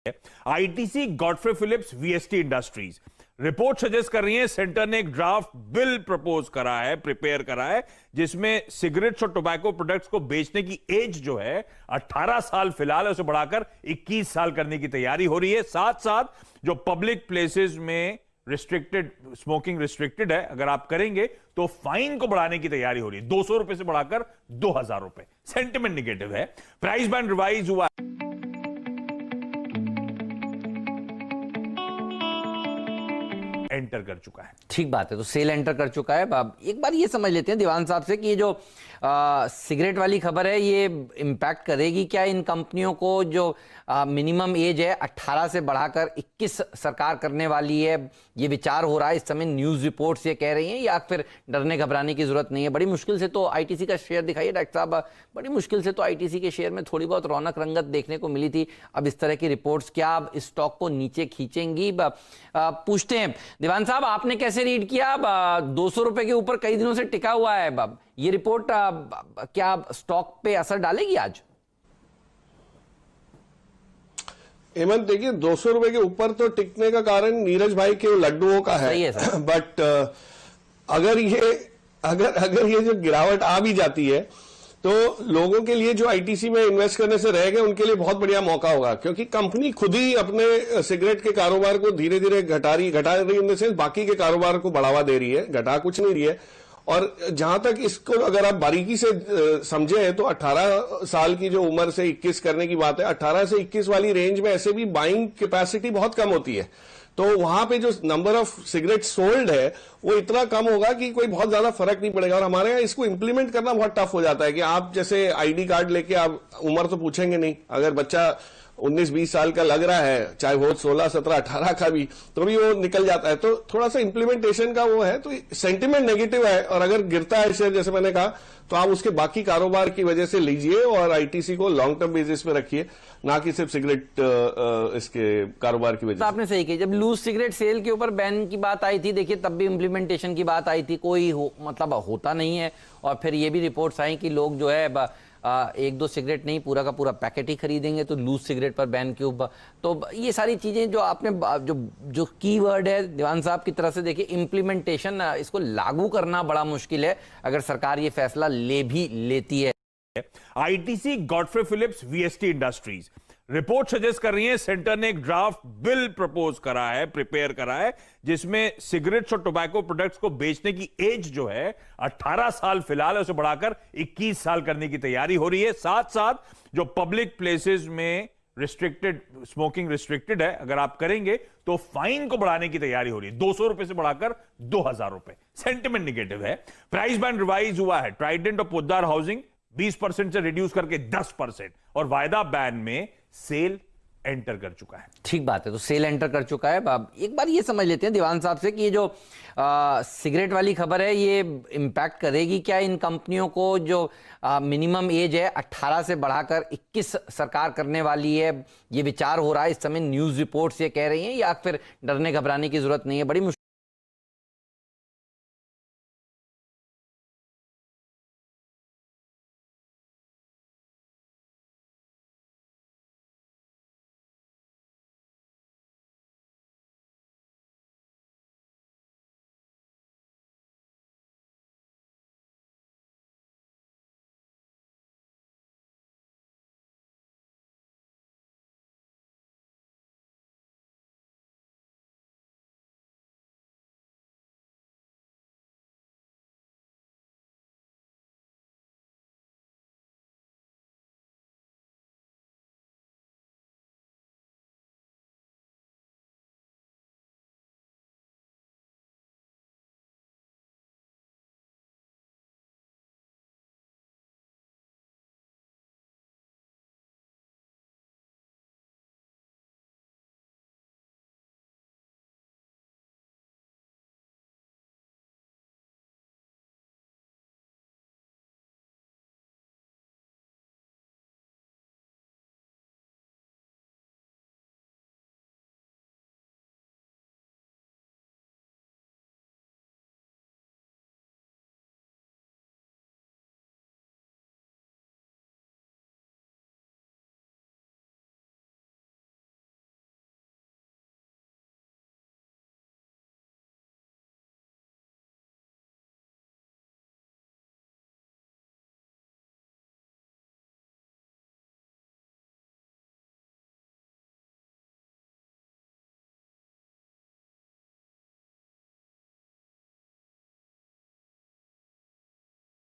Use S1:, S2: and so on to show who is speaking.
S1: ITC, Godfrey Phillips, VST industries report suggest कर रही है सेंटर ने एक ड्राफ्ट बिल प्रपोज करा है, प्रिपेयर करा है, जिसमें सिगरेट्स और टोबैको प्रोडक्ट्स को बेचने की एज जो है 18 साल फिलहाल है, उसे बढ़ाकर 21 साल करने की तैयारी हो रही है। साथ साथ जो पब्लिक प्लेसेस में रिस्ट्रिक्टेड स्मोकिंग रिस्ट्रिक्टेड है, अगर आप करेंगे तो फाइन को बढ़ाने की तैयारी हो रही है, 200 रुपए से बढ़ाकर 2000 रुपए। सेंटिमेंट निगेटिव है। प्राइस बैंड रिवाइज हुआ, एंटर कर चुका है।
S2: ठीक बात है, तो सेल एंटर कर चुका है। अब एक बार ये समझ लेते हैं दीवान साहब से कि ये जो सिगरेट वाली खबर है ये इम्पैक्ट करेगी क्या इन कंपनियों को? जो मिनिमम एज है 18 से बढ़ाकर 21 सरकार करने वाली है, ये विचार हो रहा है इस समय, न्यूज़ रिपोर्ट्स ये कह रही हैं, या फिर डरने घबराने की जरूरत नहीं है? बड़ी मुश्किल से तो आईटीसी का शेयर दिखाइए डॉक्टर साहब, बड़ी मुश्किल से तो आईटीसी के शेयर में थोड़ी बहुत रौनक रंगत देखने को मिली थी। अब इस तरह की रिपोर्ट्स क्या अब स्टॉक को नीचे खींचेंगी? पूछते हैं दीवान साहब, आपने कैसे रीड किया? 200 रुपए के ऊपर कई दिनों से टिका हुआ है, अब ये रिपोर्ट क्या स्टॉक पे असर डालेगी आज?
S3: हेमंत, देखिए 200 रुपए के ऊपर तो टिकने का कारण नीरज भाई के लड्डुओं का है, बट अगर ये जो गिरावट आ भी जाती है तो लोगों के लिए जो आईटीसी में इन्वेस्ट करने से रह गए उनके लिए बहुत बढ़िया मौका होगा, क्योंकि कंपनी खुद ही अपने सिगरेट के कारोबार को धीरे धीरे घटा रही इन द सेंस बाकी के कारोबार को बढ़ावा दे रही है, घटा कुछ नहीं रही है। और जहां तक इसको अगर आप बारीकी से समझे तो 18 साल की जो उम्र से 21 करने की बात है, 18 से 21 वाली रेंज में ऐसे भी बाइंग कैपेसिटी बहुत कम होती है, तो वहां पे जो नंबर ऑफ सिगरेट सोल्ड है वो इतना कम होगा कि कोई बहुत ज्यादा फर्क नहीं पड़ेगा। और हमारे यहाँ इसको इंप्लीमेंट करना बहुत टफ हो जाता है कि आप जैसे आईडी कार्ड लेके आप उम्र तो पूछेंगे नहीं, अगर बच्चा 19-20 साल का लग रहा है, चाहे वो 16, 17, 18 का भी, तो भी वो निकल जाता है। तो थोड़ा सा इंप्लीमेंटेशन का वो है, तो सेंटिमेंट नेगेटिव है। और अगर गिरता है शेयर जैसे मैंने कहा, तो आप उसके बाकी कारोबार की वजह से लीजिए और आईटीसी को लॉन्ग टर्म बेसिस पे रखिए, ना कि सिर्फ सिगरेट इसके कारोबार की वजह से।
S2: आपने सही कही, जब लूज सिगरेट सेल के ऊपर बैन की बात आई थी, देखिए तब भी इंप्लीमेंटेशन की बात आई थी, कोई मतलब होता नहीं है। और फिर ये भी रिपोर्ट्स आई कि लोग जो है एक दो सिगरेट नहीं, पूरा का पूरा पैकेट ही खरीदेंगे, तो लूज सिगरेट पर बैन क्यों? तो ये सारी चीजें जो आपने जो कीवर्ड है दीवान साहब की तरफ से, देखिए इम्प्लीमेंटेशन, इसको लागू करना बड़ा मुश्किल है अगर सरकार ये फैसला ले भी लेती है।
S1: ITC, Godfrey Phillips, VST industries report suggest कर रही है सेंटर ने एक ड्राफ्ट बिल प्रपोज करा है, प्रिपेयर करा है, जिसमें सिगरेट्स और टोबैको प्रोडक्ट्स को बेचने की एज जो है 18 साल फिलहाल है, उसे बढ़ाकर 21 साल करने की तैयारी हो रही है। साथ साथ जो पब्लिक प्लेसेस में रिस्ट्रिक्टेड स्मोकिंग रिस्ट्रिक्टेड है, अगर आप करेंगे तो फाइन को बढ़ाने की तैयारी हो रही है, 200 रुपए से बढ़ाकर 2000 रुपए। सेंटिमेंट निगेटिव है। प्राइस बैंड रिवाइज हुआ है। ट्राइडेंट और पोद्दार हाउसिंग 20% से रिड्यूस करके 10%, और वायदा बैन में सेल एंटर कर चुका है।
S2: ठीक बात है, तो सेल एंटर कर चुका है। अब एक बार ये समझ लेते हैं दीवान साहब से कि ये जो सिगरेट वाली खबर है ये इम्पैक्ट करेगी क्या इन कंपनियों को? जो मिनिमम एज है 18 से बढ़ाकर 21 सरकार करने वाली है, ये विचार हो रहा है इस समय, न्यूज़ रिपोर्ट्स ये कह रही हैं, या फिर डरने घबराने की जरूरत नहीं है? बड़ी